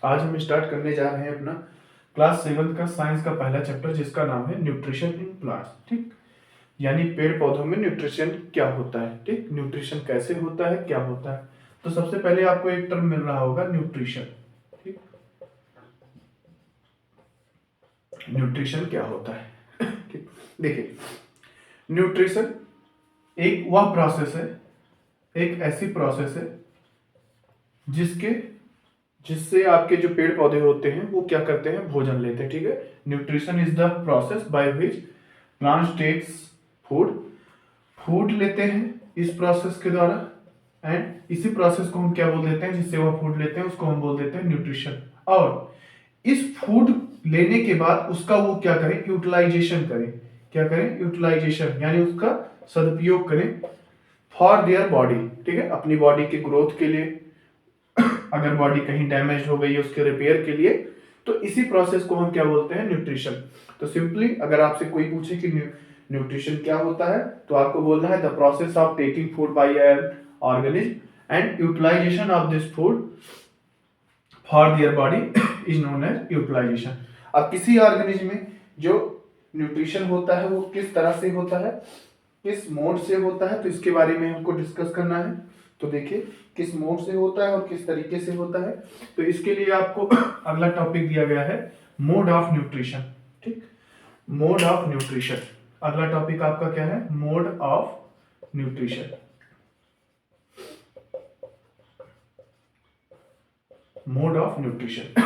आज हम स्टार्ट करने जा रहे हैं अपना क्लास 7 का साइंस का पहला चैप्टर, जिसका नाम है न्यूट्रिशन इन प्लांट्स। ठीक, यानी पेड़ पौधों में न्यूट्रिशन क्या होता है। ठीक, न्यूट्रिशन कैसे होता है, क्या होता है। तो सबसे पहले आपको एक टर्म मिल रहा होगा, न्यूट्रिशन। ठीक, न्यूट्रिशन क्या होता है। ठीक, देखिए, न्यूट्रिशन एक वह प्रोसेस है, एक ऐसी प्रोसेस है जिसके जिससे आपके जो पेड़ पौधे होते हैं वो क्या करते हैं, भोजन लेते हैं। ठीक है, nutrition is the process by which plants takes food, food लेते हैं इस प्रोसेस के द्वारा, एंड इसी प्रोसेस को हम क्या बोल देते हैं, जिससे वह फूड लेते हैं उसको हम बोल देते हैं न्यूट्रिशन। और इस फूड लेने के बाद उसका वो क्या करें, यूटिलाइजेशन करें। क्या करें, यूटिलाइजेशन, यानी उसका सदुपयोग करें फॉर देयर बॉडी। ठीक है, अपनी बॉडी के ग्रोथ के लिए, अगर बॉडी कहीं डैमेज हो गई है उसके रिपेयर के लिए, तो इसी प्रोसेस को हम क्या बोलते हैं, न्यूट्रिशन। तो सिंपली अगर आपसे कोई पूछे कि न्यूट्रिशन क्या होता है, तो आपको बोलना है the process of taking food by an organism and utilization of this food for their body is known as utilization. अब किसी ऑर्गेनिज्म में जो न्यूट्रिशन होता है वो किस तरह से होता है, किस मोड से होता है, तो इसके बारे में हमको डिस्कस करना है। तो देखिए, किस मोड से होता है और किस तरीके से होता है। तो इसके लिए आपको अगला टॉपिक दिया गया है, मोड ऑफ न्यूट्रिशन। ठीक, मोड ऑफ न्यूट्रिशन, अगला टॉपिक आपका क्या है, mode of nutrition. Mode of nutrition,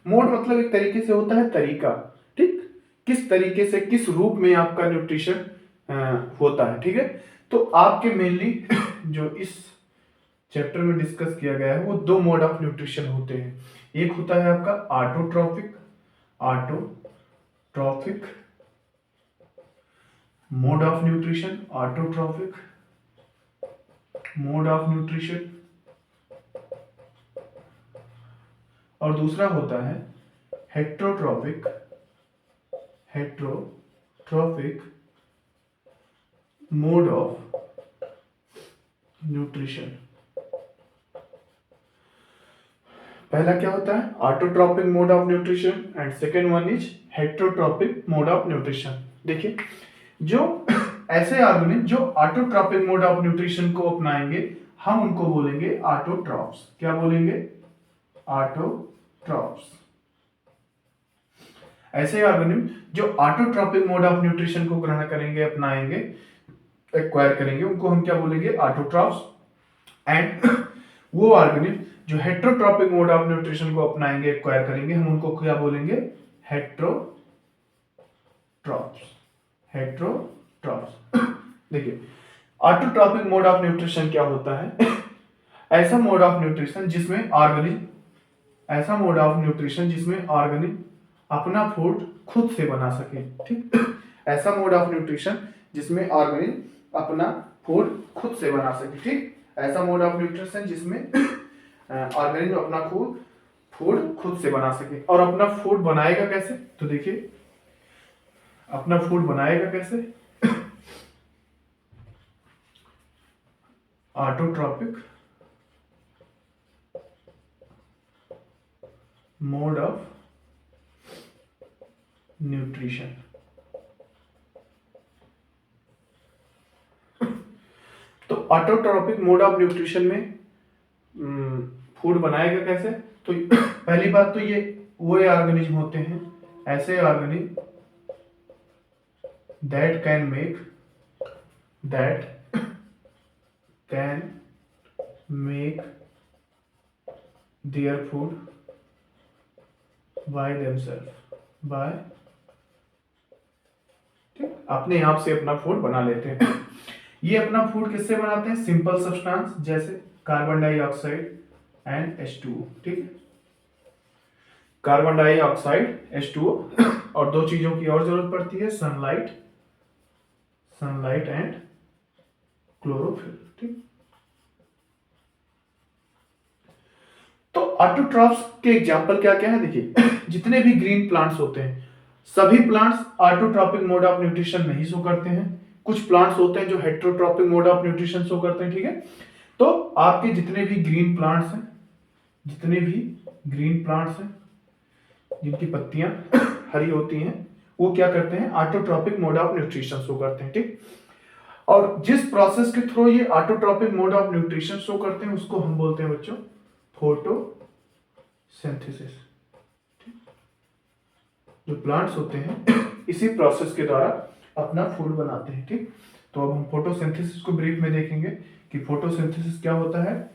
mode मतलब एक तरीके से होता है तरीका। ठीक, किस तरीके से, किस रूप में आपका न्यूट्रिशन होता है। ठीक है, तो आपके मेनली जो इस चैप्टर में डिस्कस किया गया है वो दो मोड ऑफ न्यूट्रिशन होते हैं। एक होता है आपका autotrophic, autotrophic mode of nutrition, autotrophic mode of nutrition, और दूसरा होता है heterotrophic, heterotrophic mode of nutrition. पहला क्या होता है, autotrophic mode of nutrition, and second one is heterotrophic mode of nutrition. देखिए, जो ऐसे ऑर्गेनिज्म जो ऑटोट्रॉपिक मोड ऑफ न्यूट्रिशन को अपनाएंगे हम उनको बोलेंगे ऑटोट्रॉप्स। क्या बोलेंगे, ऑटोट्रॉप्स। ऐसे ऑर्गेनिज्म जो ऑटोट्रॉपिक मोड ऑफ न्यूट्रिशन को ग्रहण करेंगे, अपनाएंगे, एक्वायर करेंगे, उनको हम क्या बोलेंगे, ऑटोट्रॉप्स। एंड वो ऑर्गेनिज्म जो हेट्रोट्रॉपिक मोड ऑफ न्यूट्रिशन को अपनाएंगे, एक्वायर करेंगे, हम उनको क्या बोलेंगे, हेट्रोट्रॉप्स, हेट्रोट्रॉप्स। देखिए, ऑटोट्रॉपिक मोड ऑफ न्यूट्रिशन क्या होता है, ऐसा मोड ऑफ न्यूट्रिशन जिसमें ऑर्गेनिज्म, ऐसा मोड ऑफ न्यूट्रिशन जिसमें ऑर्गेनिज्म अपना फूड खुद से बना सके। ठीक, ऐसा मोड ऑफ न्यूट्रिशन जिसमें ऑर्गेनिज्म अपना फूड खुद से बना सके। ठीक, ऐसा मोड ऑफ न्यूट्रिशन जिसमें ऑर्गेनिज्म अपना फूड खुद से बना सके। और अपना फूड बनाएगा कैसे, तो देखिए, अपना फूड बनाएगा कैसे, ऑटोट्रॉपिक मोड ऑफ न्यूट्रिशन। तो ऑटोट्रॉपिक मोड ऑफ न्यूट्रिशन में फूड बनाएगा कैसे, तो पहली बात तो ये वो ऑर्गेनिज्म होते हैं, ऐसे organism that can make their food by themself, by, ठीक, अपने आप से अपना फूड बना लेते हैं। ये अपना फूड किससे बनाते हैं, सिंपल सब्सटेंस जैसे कार्बन डाइऑक्साइड एंड H2O। ठीक, कार्बन डाइऑक्साइड H2O, और दो चीजों की और जरूरत पड़ती है, सनलाइट एंड क्लोरोफिल। ठीक, तो ऑटोट्रॉफ्स के एग्जांपल क्या क्या है, देखिए, जितने भी ग्रीन प्लांट्स होते हैं सभी plants autotrophic mode of nutrition नहीं शो करते हैं। कुछ प्लांट्स होते हैं जो heterotrophic mode of nutrition show करते हैं। ठीक है, तो आपके जितने भी ग्रीन प्लांट्स हैं, जितने भी ग्रीन प्लांट्स हैं जिनकी पत्तियां हरी होती हैं, वो क्या करते हैं, autotrophic mode of nutrition show करते हैं। ठीक, और जिस प्रोसेस के थ्रू ये autotrophic mode of nutrition show करते हैं उसको हम बोलते हैं बच्चों फोटोसिंथेसिस। जो प्लांट्स होते हैं इसी प्रोसेस के द्वारा अपना फूड बनाते हैं। ठीक, तो अब हम फोटोसिंथेसिस को ब्रीफ में देखेंगे कि फोटोसिंथेसिस क्या होता है,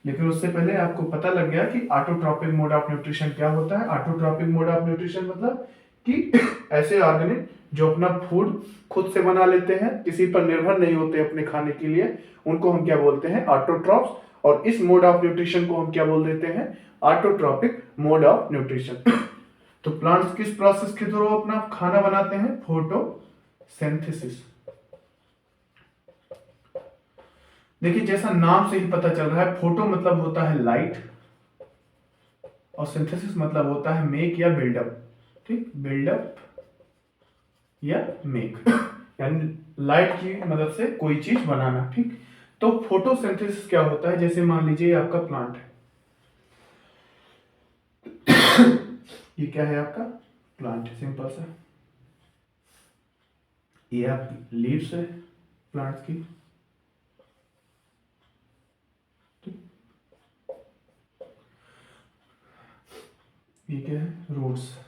लेकिन उससे पहले आपको पता लग गया कि ऑटोट्रॉपिक मोड ऑफ न्यूट्रिशन क्या होता है। ऑटोट्रॉपिक मोड ऑफ न्यूट्रिशन मतलब कि ऐसे ऑर्गेनिक जो अपना फूड खुद से बना लेते हैं, किसी पर निर्भर नहीं होते अपने खाने के लिए, उनको हम क्या बोलते हैं, ऑटोट्रॉप्स। और इस मोड ऑफ न्यूट्रिशन को हम क्या बोल देते हैं, ऑटोट्रॉपिक मोड ऑफ न्यूट्रिशन। तो प्लांट्स किस प्रोसेस के थ्रू अपना खाना बनाते हैं, फोटोसिंथेसिस। देखिए जैसा नाम से ही पता चल रहा है, फोटो मतलब होता है लाइट और सिंथेसिस मतलब होता है मेक या बिल्डअप। ठीक, बिल्डअप या मेक यानी लाइट की मदद से कोई चीज बनाना। ठीक, तो फोटोसिंथेसिस क्या होता है, जैसे मान लीजिए आपका प्लांट है, ये क्या है आपका प्लांट है, सिंपल सा, ये आपकी लीव्स है प्लांट की। ये क्या है, रूट्स।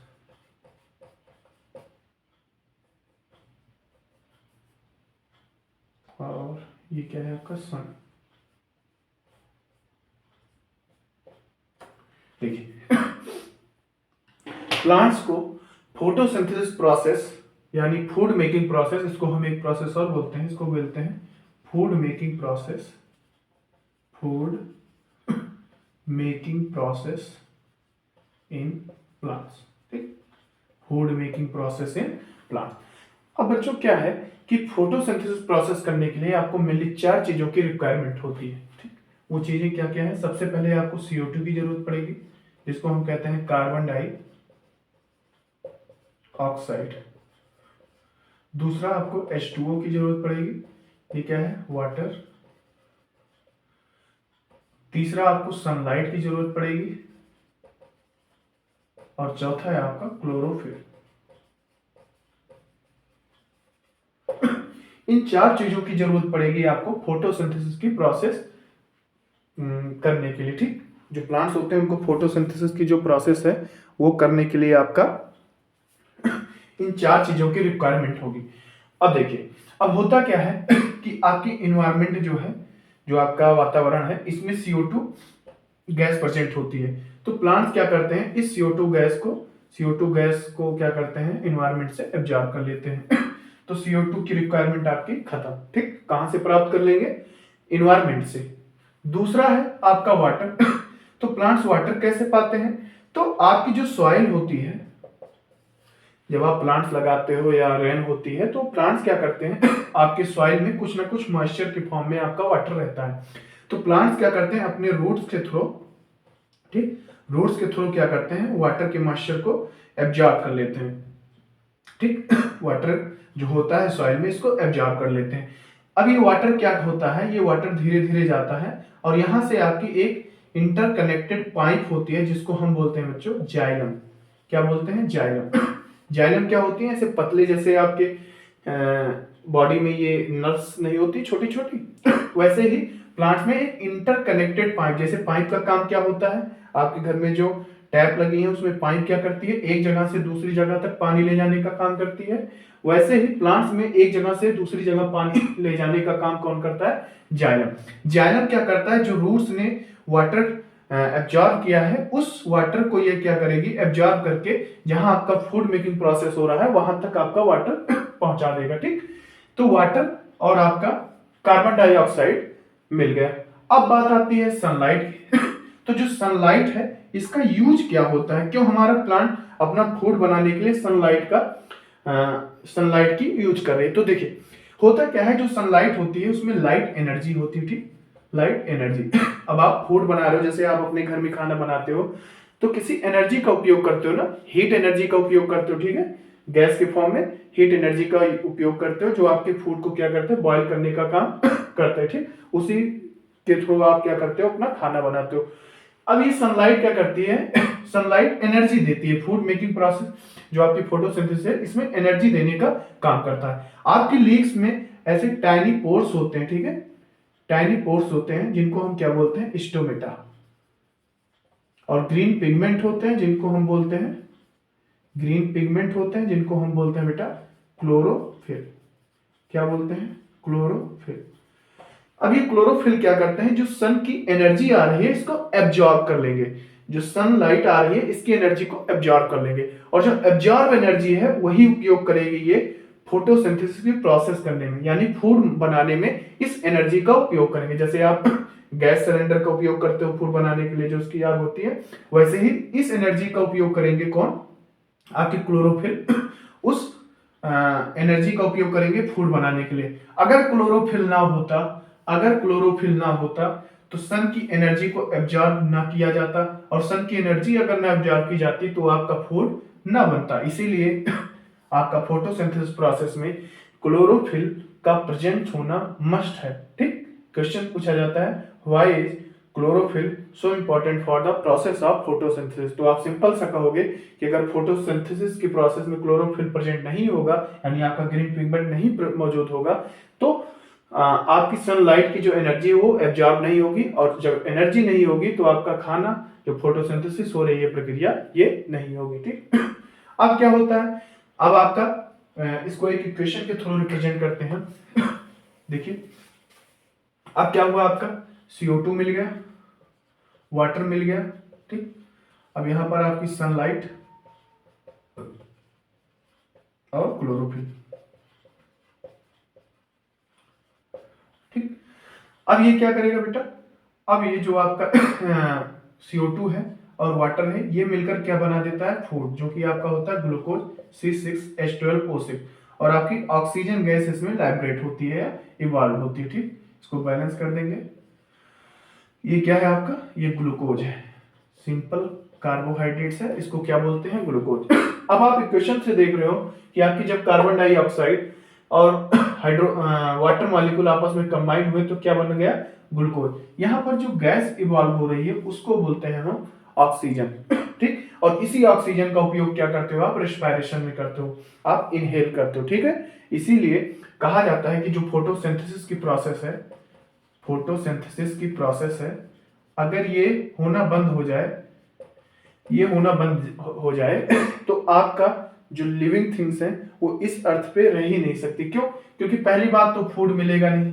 और ये क्या है आपका सन। देखिए प्लांट्स को फोटोसिंथेसिस प्रोसेस यानी फूड मेकिंग प्रोसेस, इसको हम एक प्रोसेस और बोलते हैं, इसको बोलते हैं food making process, food making process in plants. ठीक, food making process in plants. अब बच्चों क्या है कि फोटोसिंथेसिस प्रोसेस करने के लिए आपको मेनली 4 चीजों की रिक्वायरमेंट होती है। ठीक, वो चीजें क्या क्या है, सबसे पहले आपको CO2 की जरूरत पड़ेगी, जिसको हम कहते हैं कार्बन डाइऑक्साइड। दूसरा आपको H2O की जरूरत पड़ेगी, ये क्या है, वाटर। तीसरा आपको सनलाइट की जरूरत पड़ेगी और चौथा है आपका क्लोरोफिल। इन 4 चीजों की जरूरत पड़ेगी आपको फोटोसिंथेसिस की प्रोसेस करने के लिए। ठीक, जो प्लांट्स होते हैं उनको फोटोसिंथेसिस की जो प्रोसेस है वो करने के लिए आपका इन 4 चीजों की रिक्वायरमेंट होगी। अब देखिए, अब होता क्या है कि आपकी इन्वायरमेंट जो है, जो आपका वातावरण है, इसमें CO2 गैस प्रेजेंट होती है। तो प्लांट्स क्या करते हैं, इस CO2 गैस को क्या करते हैं, इन्वायरमेंट से एब्जॉर्ब कर लेते हैं। तो CO2 की रिक्वायरमेंट आपकी खत्म। ठीक, कहां से प्राप्त कर लेंगे, इन्वायरमेंट से। दूसरा है आपका वाटर। तो प्लांट्स वाटर कैसे पाते हैं, तो आपकी जो सॉइल होती है, जब आप प्लांट्स लगाते हो या रेन होती है, तो प्लांट्स क्या करते हैं, आपके सॉइल में कुछ ना कुछ मॉइस्चर के फॉर्म में आपका वाटर रहता है। तो प्लांट्स क्या करते हैं, अपने रूट्स के थ्रू, ठीक, रूट्स के थ्रू क्या करते हैं, वाटर के मॉइस्चर को एब्जॉर्ब कर लेते हैं। ठीक, वाटर जो होता है सॉइल में, इसको एब्जॉर्ब कर लेते हैं। अब ये वाटर क्या होता है, ये वाटर धीरे धीरे जाता है और यहां से आपकी एक इंटरकनेक्टेड पाइप होती है, जिसको हम बोलते हैं बच्चों जाइलम। क्या बोलते हैं, जाइलम। जाइलम क्या होती है, ऐसे पतले, जैसे आपके बॉडी में ये नर्व्स नहीं होती छोटी छोटी, वैसे ही प्लांट्स में एक इंटरकनेक्टेड पाइप, जैसे पाइप का काम क्या होता है, आपके घर में जो टैप लगी है उसमें पाइप क्या करती है, एक जगह से दूसरी जगह तक पानी ले जाने का काम करती है। वैसे ही प्लांट्स में एक जगह से दूसरी जगह पानी ले जाने का काम कौन करता है, जाइलम। जाइलम क्या करता है, जो रूट्स ने वाटर एब्जॉर्ब किया है, उस वाटर को ये क्या करेगी, एब्जॉर्ब करके जहां आपका फूड मेकिंग प्रोसेस हो रहा है वहां तक आपका वाटर पहुंचा देगा। ठीक, तो वाटर और आपका कार्बन डाइऑक्साइड मिल गया। अब बात आती है सनलाइट की। तो जो सनलाइट है इसका यूज क्या होता है, क्यों हमारा प्लांट अपना फूड बनाने के लिए सनलाइट की यूज कर रहे हैं। तो देखिए होता क्या है, जो सनलाइट होती है उसमें लाइट एनर्जी होती है। ठीक, लाइट एनर्जी। अब आप फूड बना रहे हो, जैसे आप अपने घर में खाना बनाते हो तो किसी एनर्जी का उपयोग करते हो ना, हीट एनर्जी का उपयोग करते हो। ठीक है, गैस के फॉर्म में हीट एनर्जी का उपयोग करते हो, जो आपके फूड को क्या करते हैं, बॉईल करने का काम करते हैं। ठीक, उसी के थ्रू आप क्या करते हो, अपना खाना बनाते हो। अब ये सनलाइट क्या करती है, सनलाइट एनर्जी देती है। फूड मेकिंग प्रोसेस जो आपकी फोटोसिंथेसिस है इसमें एनर्जी देने का काम करता है। आपकी लीव्स में ऐसे टाइनी पोर्स होते हैं, ठीक है, टाइनी पोर्स होते हैं जिनको हम क्या बोलते हैं, स्टोमेटा। और ग्रीन पिगमेंट होते हैं जिनको हम बोलते हैं, ग्रीन पिगमेंट होते हैं जिनको हम बोलते हैं बेटा क्लोरोफिल। क्या बोलते हैं, क्लोरोफिल। अब ये क्लोरोफिल क्या करते हैं, जो सन की एनर्जी आ रही है इसको एब्जॉर्ब कर लेंगे। जो सनलाइट आ रही है इसकी एनर्जी को एब्जॉर्ब कर लेंगे, और जो एब्जॉर्ब एनर्जी है वही उपयोग करेगी ये फोटोसिंथेसिस की प्रोसेस करने में, यानी फूड बनाने में इस एनर्जी का उपयोग करेंगे। जैसे आप गैस सिलेंडर का उपयोग करते हो फूड बनाने के लिए, जो उसकी आग होती है, वैसे ही इस एनर्जी का उपयोग करेंगे कौन, आपकी क्लोरोफिल। उस एनर्जी का उपयोग करेंगे फूड बनाने के लिए। अगर क्लोरोफिल ना होता, अगर क्लोरोफिल ना होता तो सन की एनर्जी को एब्जॉर्ब ना किया जाता, और सन की एनर्जी अगर ना एब्जॉर्ब की जाती तो आपका फूड ना बनता। इसीलिए आपका फोटोसिंथेसिस प्रोसेस में क्लोरोफिल का प्रेजेंट होना मस्ट है। ठीक, क्वेश्चन पूछा जाता है why is chlorophyll so important for the process of photosynthesis. तो आप सिंपल सा कहोगे कि अगर फोटोसिंथेसिस की प्रोसेस में क्लोरोफिल प्रेजेंट नहीं होगा, यानी आपका ग्रीन पिगमेंट नहीं मौजूद होगा, तो आपकी सनलाइट की जो एनर्जी है वो एब्जॉर्ब नहीं होगी, और जब एनर्जी नहीं होगी तो आपका खाना जो फोटोसिंथेसिस हो रही है प्रक्रिया ये नहीं होगी। ठीक, अब क्या होता है, अब आपका इसको एक इक्वेशन के थ्रू रिप्रेजेंट करते हैं। देखिए अब क्या हुआ, आपका CO2 मिल गया, वाटर मिल गया। ठीक, अब यहां पर आपकी सनलाइट और क्लोरोफिल। ठीक, अब ये क्या करेगा बेटा, अब ये जो आपका CO2 है और वाटर है ये मिलकर क्या बना देता है, फूड, जो कि आपका होता है ग्लूकोज C6H12O6, और आपकी ऑक्सीजन गैस इसमें लाइब्रेट होती है, इवॉल्व होती है। ठीक, इसको बैलेंस कर देंगे। ये क्या है आपका, ये ग्लूकोज है, सिंपल कार्बोहाइड्रेट्स है, इसको क्या बोलते हैं, ग्लूकोज। अब आप इक्वेशन से देख रहे हो कि आपकी जब कार्बन डाइऑक्साइड और हाइड्रो वाटर मॉलिक्यूल आपस में कंबाइन हुए तो क्या बन गया, ग्लूकोज। यहाँ पर जो गैस इवॉल्व हो रही है उसको बोलते हैं हम ऑक्सीजन। ठीक, और इसी ऑक्सीजन का उपयोग क्या करते हो आप, रेस्पिरेशन में करते हो, आप इनहेल करते हो। ठीक है, इसीलिए कहा जाता है कि जो फोटोसिंथेसिस की प्रोसेस है, फोटोसिंथेसिस की प्रोसेस है, अगर ये होना बंद हो जाए, ये होना बंद हो जाए तो आपका जो लिविंग थिंग्स हैं वो इस अर्थ पे रह ही नहीं सकती। क्यों, क्योंकि पहली बात तो फूड मिलेगा नहीं,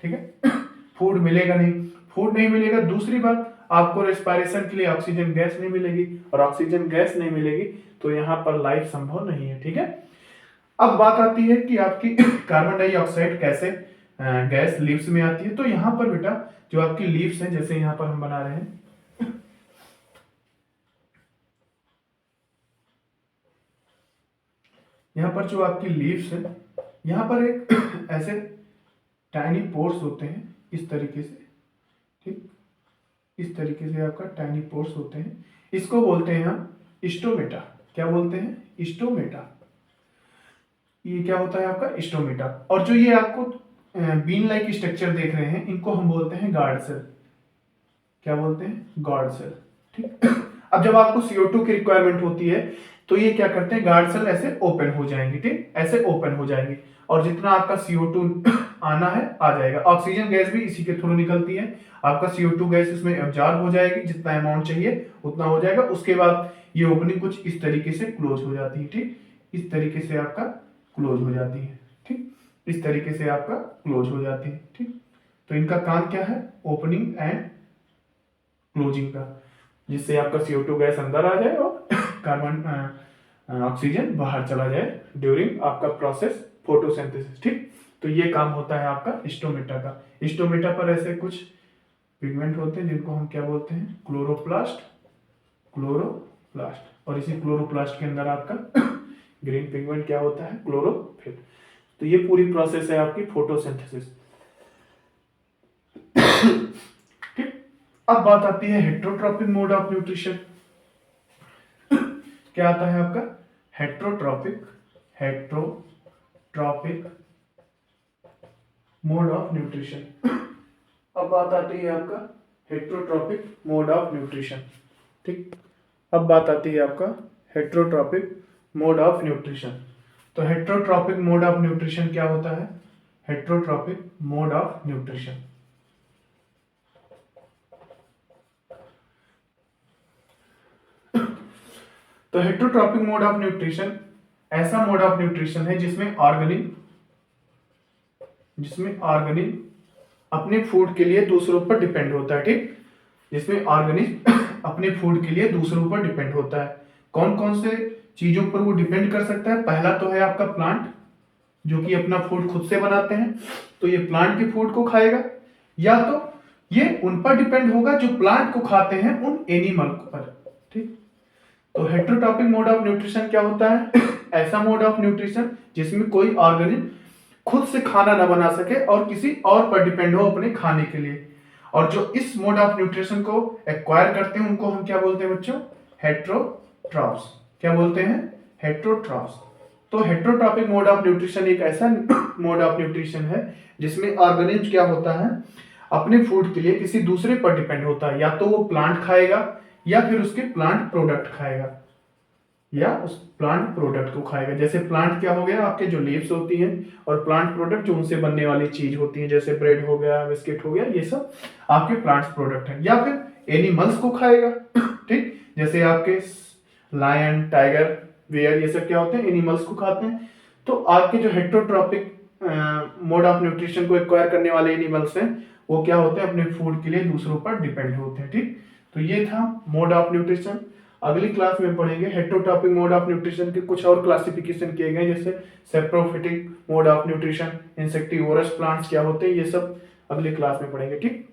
ठीक है, फूड मिलेगा नहीं, फूड नहीं मिलेगा। दूसरी बात, आपको रेस्पिरेशन के लिए ऑक्सीजन गैस नहीं मिलेगी, और ऑक्सीजन गैस नहीं मिलेगी तो यहाँ पर लाइफ संभव नहीं है। ठीक है, अब बात आती है कि आपकी कार्बन डाइऑक्साइड कैसे गैस लीव्स में आती है। तो यहाँ पर बेटा जो आपकी लीव्स हैं, जैसे यहाँ पर हम बना रहे हैं, यहाँ पर जो आपकी लीव्स है, यहाँ पर एक ऐसे टाइनी पोर्स होते हैं इस तरीके से। ठीक, इस तरीके से आपका टाइनी पोर्स होते हैं, इसको बोलते हैं हम स्टोमेटा। क्या बोलते हैं, स्टोमेटा। ये क्या होता है आपका स्टोमेटा। और जो ये आपको बीन लाइक स्ट्रक्चर देख रहे हैं इनको हम बोलते हैं गार्ड सेल। क्या बोलते हैं, गार्ड सेल। ठीक, अब जब आपको CO2 की रिक्वायरमेंट होती है तो ये क्या करते हैं, गार्ड सेल ऐसे ओपन हो जाएंगे। ठीक, ऐसे ओपन हो जाएंगे, और जितना आपका CO2 आना है आ जाएगा। ऑक्सीजन गैस भी इसी के थ्रू निकलती है, आपका CO2 गैस इसमें एब्जॉर्ब हो जाएगी, जितना अमाउंट चाहिए उतना हो जाएगा। उसके बाद ये ओपनिंग कुछ इस तरीके से क्लोज हो जाती है। ठीक, इस तरीके से आपका क्लोज हो जाती है। ठीक, इस तरीके से आपका क्लोज हो जाती है। ठीक, तो इनका काम क्या है, ओपनिंग एंड क्लोजिंग का, जिससे आपका CO2 गैस अंदर आ जाए और कार्बन ऑक्सीजन बाहर चला जाए ड्यूरिंग आपका प्रोसेस फोटोसिंथेसिस। ठीक, तो ये काम होता है आपका स्टोमेटा का। स्टोमेटा पर ऐसे कुछ पिगमेंट होते हैं जिनको हम क्या बोलते हैं, क्लोरोप्लास्ट, क्लोरोप्लास्ट। और इसी क्लोरोप्लास्ट के अंदर आपका ग्रीन पिगमेंट क्या होता है, क्लोरोफिल। तो ये पूरी प्रोसेस है आपकी फोटोसिंथेसिस। ठीक, अब बात आती है हेट्रोट्रॉपिक मोड ऑफ न्यूट्रिशन। क्या आता है आपका, heterotrophic, heterotrophic mode of nutrition. अब बात आती है आपका हेट्रोट्रॉपिक मोड ऑफ न्यूट्रिशन। ठीक, अब बात आती है आपका हेट्रोट्रॉपिक मोड ऑफ न्यूट्रिशन। तो हेट्रोट्रॉपिक मोड ऑफ न्यूट्रिशन क्या होता है? हेट्रोट्रॉपिक मोड ऑफ न्यूट्रिशन तो हेट्रोट्रॉपिक मोड ऑफ न्यूट्रिशन ऐसा मोड ऑफ न्यूट्रिशन है जिसमें ऑर्गेनिज्म अपने फूड के लिए दूसरों पर डिपेंड होता है। ठीक, जिसमें ऑर्गेनिज्म अपने फूड के लिए दूसरों पर डिपेंड होता है। कौन कौन से चीजों पर वो डिपेंड कर सकता है? पहला तो है आपका प्लांट, जो कि अपना फूड खुद से बनाते हैं, तो ये प्लांट के फूड को खाएगा, या तो ये उन पर डिपेंड होगा जो प्लांट को खाते हैं, उन एनिमल पर। ठीक, तो हेट्रोट्रॉपिक मोड ऑफ न्यूट्रिशन क्या होता है? ऐसा मोड ऑफ न्यूट्रिशन जिसमें कोई ऑर्गेनिज्म खुद से खाना ना बना सके और किसी और पर डिपेंड हो अपने खाने के लिए। और जो इस मोड ऑफ न्यूट्रिशन को एक्वायर करते हैं उनको हम क्या बोलते हैं बच्चों? हेट्रोट्रॉफ्स। क्या बोलते हैं? हेट्रोट्रॉफ्स। तो हेट्रोट्रॉपिक मोड ऑफ न्यूट्रिशन एक ऐसा मोड ऑफ न्यूट्रिशन है जिसमें ऑर्गेनिज्म क्या होता है? अपने फूड के लिए किसी दूसरे पर डिपेंड होता है, या तो वो प्लांट खाएगा या फिर उसके प्लांट प्रोडक्ट खाएगा, या उस प्लांट प्रोडक्ट को खाएगा। जैसे प्लांट क्या हो गया? आपके जो लीव्स होती हैं, और प्लांट प्रोडक्ट जो उनसे बनने वाली चीज होती है, जैसे ब्रेड हो गया, बिस्किट हो गया, ये सब आपके प्लांट्स प्रोडक्ट हैं। या फिर एनिमल्स को खाएगा। ठीक, जैसे आपके लायन, टाइगर, बेयर, ये सब क्या होते हैं? एनिमल्स को खाते हैं। तो आपके जो हेट्रोट्रॉपिक मोड ऑफ न्यूट्रिशन को एक्वायर करने वाले एनिमल्स हैं, वो क्या होते हैं? अपने फूड के लिए दूसरों पर डिपेंड होते हैं। ठीक, तो ये था मोड ऑफ न्यूट्रिशन। अगली क्लास में पढ़ेंगे हेट्रोट्रॉपिक मोड ऑफ न्यूट्रिशन के कुछ और क्लासिफिकेशन किए गए, जैसे saprophytic mode of nutrition, insectivorous plants क्या होते हैं, ये सब अगली क्लास में पढ़ेंगे। ठीक।